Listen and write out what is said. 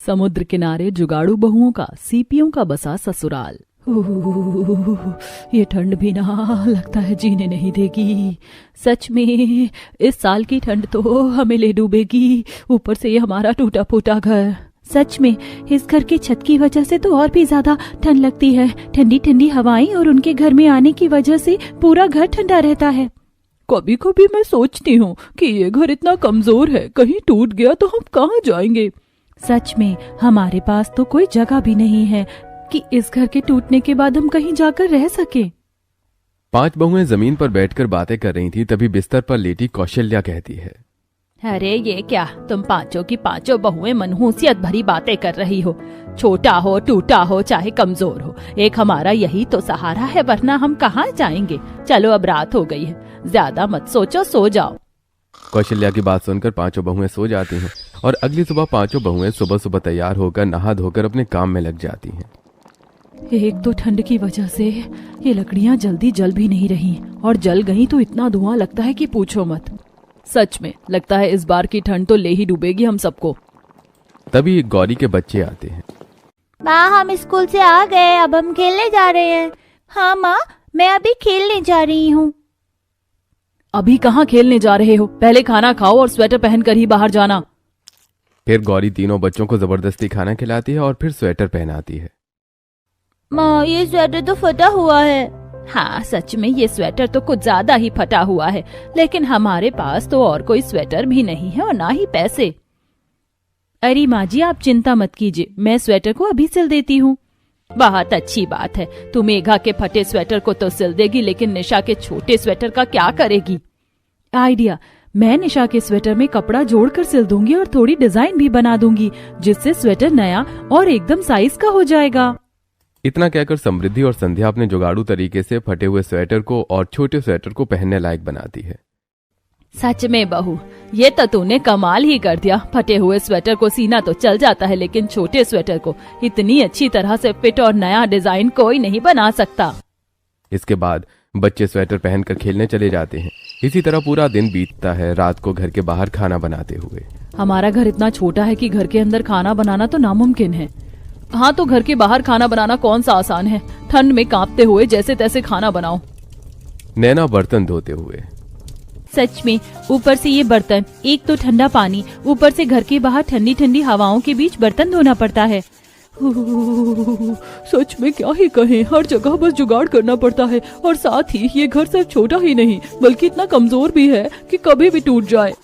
समुद्र किनारे जुगाड़ू बहुओं का सीपियों का बसा ससुराल। ये ठंड भी ना लगता है जीने नहीं देगी। सच में इस साल की ठंड तो हमें ले डूबेगी, ऊपर से ये हमारा टूटा फूटा घर। सच में इस घर की छत की वजह से तो और भी ज्यादा ठंड लगती है। ठंडी ठंडी हवाएं और उनके घर में आने की वजह से पूरा घर ठंडा रहता है। कभी कभी मैं सोचती हूँ कि ये घर इतना कमजोर है, कहीं टूट गया तो हम कहाँ जाएंगे। सच में हमारे पास तो कोई जगह भी नहीं है कि इस घर के टूटने के बाद हम कहीं जाकर रह सके। 5 बहुएं जमीन पर बैठकर बातें कर रही थी। तभी बिस्तर पर लेटी कौशल्या कहती है, अरे ये क्या, तुम पांचों की पांचों बहुएं मनहूसियत भरी बातें कर रही हो। छोटा हो, टूटा हो, चाहे कमजोर हो, एक हमारा यही तो सहारा है, वरना हम कहाँ जाएंगे। चलो अब रात हो गई है, ज्यादा मत सोचो, सो जाओ। कौशल्या की बात सुनकर 5 बहुएं सो जाती हैं और अगली सुबह 5 बहुएं सुबह सुबह तैयार होकर नहा धोकर अपने काम में लग जाती हैं। एक तो ठंड की वजह से ये लकड़ियां जल्दी जल भी नहीं रही, और जल गई तो इतना धुआं लगता है कि पूछो मत। सच में लगता है इस बार की ठंड तो ले ही डूबेगी हम सबको। तभी गौरी के बच्चे आते हैं। माँ, हम स्कूल से आ गए, अब हम खेलने जा रहे हैं। हाँ माँ, मैं अभी खेलने जा रही हूँ। अभी कहाँ खेलने जा रहे हो, पहले खाना खाओ और स्वेटर पहनकर ही बाहर जाना। फिर गौरी तीनों बच्चों को जबरदस्ती खाना खिलाती है और फिर स्वेटर पहनाती है। माँ, ये स्वेटर तो फटा हुआ है। हाँ सच में ये स्वेटर तो कुछ ज्यादा ही फटा हुआ है, लेकिन हमारे पास तो और कोई स्वेटर भी नहीं है और ना ही पैसे। अरे माँ जी, आप चिंता मत कीजिए, मैं स्वेटर को अभी सिल देती हूँ। बहुत अच्छी बात है, तू मेघा के फटे स्वेटर को तो सिल देगी, लेकिन निशा के छोटे स्वेटर का क्या करेगी? आइडिया, मैं निशा के स्वेटर में कपड़ा जोड़कर सिल दूंगी और थोड़ी डिजाइन भी बना दूंगी, जिससे स्वेटर नया और एकदम साइज का हो जाएगा। इतना कहकर समृद्धि और संध्या अपने जुगाड़ू तरीके से फटे हुए स्वेटर को और छोटे स्वेटर को पहनने लायक बनाती है। सच में बहू, ये तो तूने कमाल ही कर दिया। फटे हुए स्वेटर को सीना तो चल जाता है, लेकिन छोटे स्वेटर को इतनी अच्छी तरह से फिट और नया डिजाइन कोई नहीं बना सकता। इसके बाद बच्चे स्वेटर पहनकर खेलने चले जाते हैं। इसी तरह पूरा दिन बीतता है, रात को घर के बाहर खाना बनाते हुए। हमारा घर इतना छोटा है कि घर के अंदर खाना बनाना तो नामुमकिन है। हाँ, तो घर के बाहर खाना बनाना कौन सा आसान है। ठंड में कांपते हुए जैसे तैसे खाना बनाओ। नैना बर्तन धोते हुए, सच में ऊपर से ये बर्तन, एक तो ठंडा पानी, ऊपर से घर के बाहर ठंडी ठंडी हवाओं के बीच बर्तन धोना पड़ता है। सच में क्या ही कहें, हर जगह बस जुगाड़ करना पड़ता है, और साथ ही ये घर सिर्फ छोटा ही नहीं बल्कि इतना कमजोर भी है कि कभी भी टूट जाए।